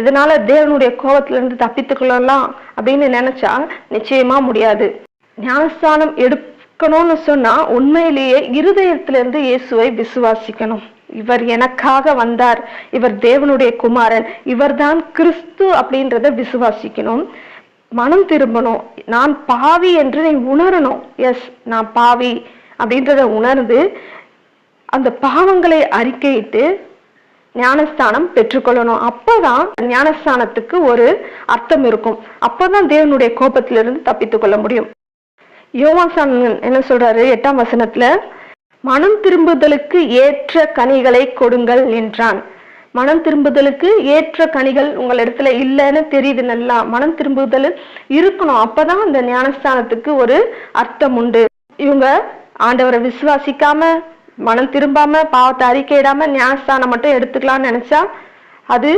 இதனால தேவனுடைய கோபத்திலிருந்து தப்பித்துக் கொள்ளலாம் அப்படின்னு நினைச்சா நிச்சயமா முடியாது. ஞானஸ்தானம் எடுக்கணும்னு சொன்னா உண்மையிலேயே இருதயத்திலிருந்து இயேசுவை விசுவாசிக்கணும். இவர் எனக்காக வந்தார், இவர் தேவனுடைய குமாரன், இவர்தான் கிறிஸ்து அப்படின்றத விசுவாசிக்கணும். மனம் திரும்பணும். நான் பாவி என்று நீ உணரணும். எஸ், நான் பாவி அப்படின்றத உணர்ந்து அந்த பாவங்களை அறிக்கையிட்டு ஞானஸ்தானம் பெற்றுக்கொள்ளணும். அப்பதான் ஞானஸ்தானத்துக்கு ஒரு அர்த்தம் இருக்கும். அப்பதான் தேவனுடைய கோபத்திலிருந்து தப்பித்துக் கொள்ள முடியும். யோவான் என்ன சொல்றாரு 8ஆம் வசனத்துல, மனம் திரும்புதலுக்கு ஏற்ற கனிகளை கொடுங்கள் என்றான். மனம் திரும்புதலுக்கு ஏற்ற கனிகள் உங்கள் இடத்துல இல்லைன்னு தெரியுது. நல்லா மனம் திரும்புதல் இருக்கணும். அப்பதான் அந்த ஞானஸ்தானத்துக்கு ஒரு அர்த்தம் உண்டு. இவங்க ஆண்டவரை விசுவாசிக்காம மனம் திரும்பாம பாவத்தை அறிக்கையிடாம ஞானஸ்தானம் மட்டும் எடுத்துக்கலாம்னு நினைச்சா அது